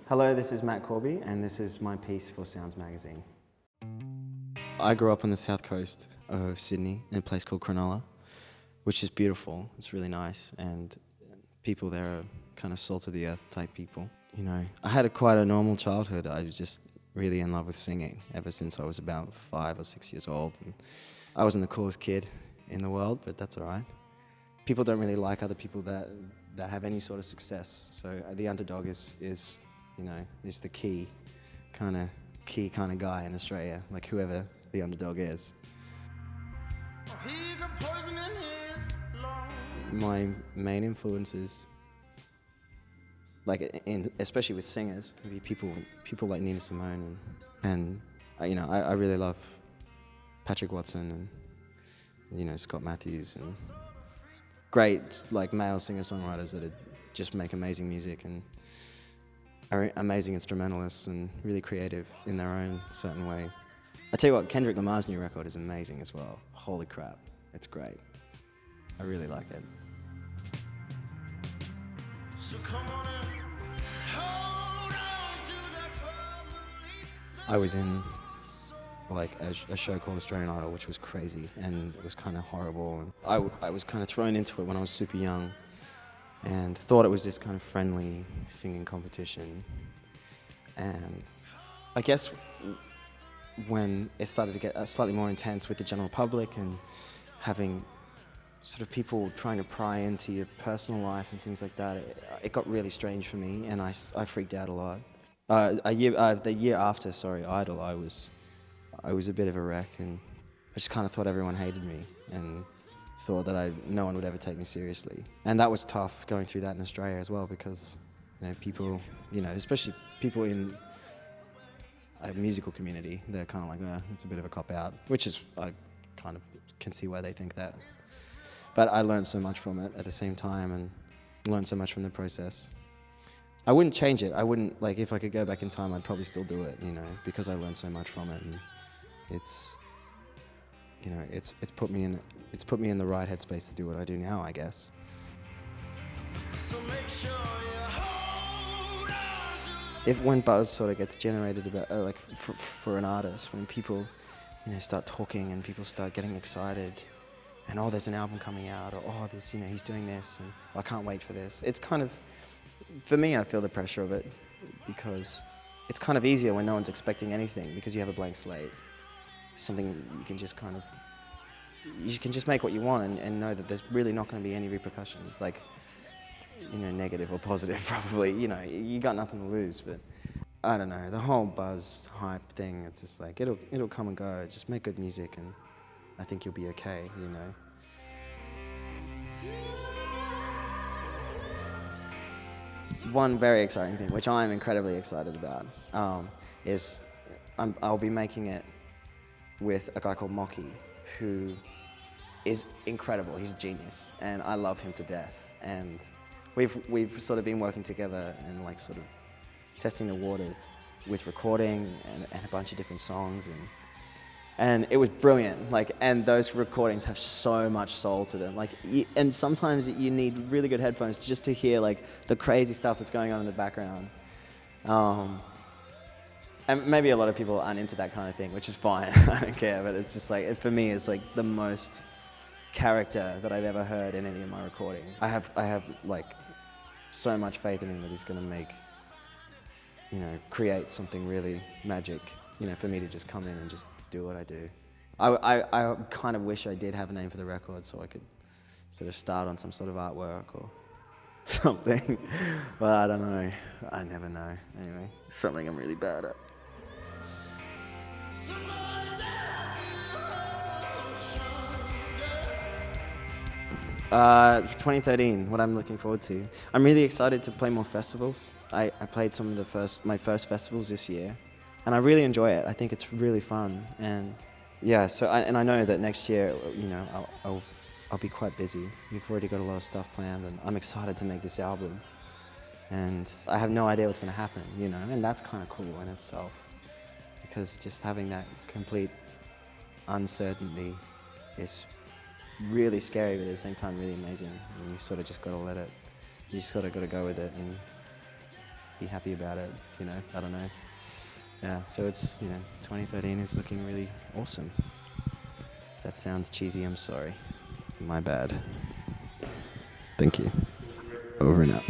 Hello, this is Matt Corby, and this is my piece for Sounds magazine. I grew up on the south coast of Sydney in a place called Cronulla, which is beautiful. It's really nice, and people there are kind of salt of the earth type people. You know, I had quite a normal childhood. I was just really in love with singing ever since I was about 5 or 6 years old. And I wasn't the coolest kid in the world, but that's all right. People don't really like other people that have any sort of success. So the underdog is the key kind of guy in Australia, like whoever the underdog is. My main influences, especially with singers, would be people like Nina Simone and I really love Patrick Watson and Scott Matthews and great like male singer-songwriters that just make amazing music and are amazing instrumentalists and really creative in their own certain way. I tell you what, Kendrick Lamar's new record is amazing as well. Holy crap, it's great. I really like it. So come on in, hold on to that family. I was in like a show called Australian Idol, which was crazy and it was kind of horrible. And I was kind of thrown into it when I was super young and thought it was this kind of friendly singing competition. And I guess when it started to get slightly more intense with the general public and having sort of people trying to pry into your personal life and things like that, it got really strange for me, and I freaked out a lot. The year after, Idol, I was a bit of a wreck, and I just kind of thought everyone hated me and thought that no one would ever take me seriously. And that was tough going through that in Australia as well, because people, especially people in a musical community, they're kind of like, it's a bit of a cop-out, which is, I kind of can see why they think that. But I learned so much from it at the same time and learned so much from the process. I wouldn't change it. I wouldn't, if I could go back in time, I'd probably still do it, because I learned so much from it. And it's put me in the right headspace to do what I do now, I guess. So make sure you hold on to when buzz sort of gets generated about for an artist, when people start talking and people start getting excited and there's an album coming out, or there's he's doing this and I can't wait for this. It's kind of, for me, I feel the pressure of it because it's kind of easier when no one's expecting anything because you have a blank slate. Something you can just make what you want and know that there's really not going to be any repercussions, negative or positive probably. You got nothing to lose. But I don't know, the whole buzz hype thing, it's just like it'll come and go. Just make good music and I think you'll be okay. One very exciting thing, which I'm incredibly excited about, is I'll be making it with a guy called Mocky, who is incredible. He's a genius, and I love him to death. And we've sort of been working together and sort of testing the waters with recording and a bunch of different songs, and it was brilliant. And those recordings have so much soul to them. And sometimes you need really good headphones just to hear the crazy stuff that's going on in the background. And maybe a lot of people aren't into that kind of thing, which is fine. I don't care, but it's just for me, it's the most character that I've ever heard in any of my recordings. I have so much faith in him that he's gonna make, create something really magic, for me to just come in and just do what I do. I kind of wish I did have a name for the record so I could sort of start on some sort of artwork or something, but I don't know. I never know. Anyway, it's something I'm really bad at. 2013, what I'm looking forward to. I'm really excited to play more festivals. I played some of my first festivals this year, and I really enjoy it. I think it's really fun, and yeah. I know that next year, I'll be quite busy. We've already got a lot of stuff planned, and I'm excited to make this album. And I have no idea what's going to happen, and that's kind of cool in itself, because just having that complete uncertainty is really scary, but at the same time really amazing. And you sort of just got to you sort of got to go with it be happy about it. You know, I don't know. Yeah, so it's, 2013 is looking really awesome. If that sounds cheesy, I'm sorry. My bad. Thank you. Over and out.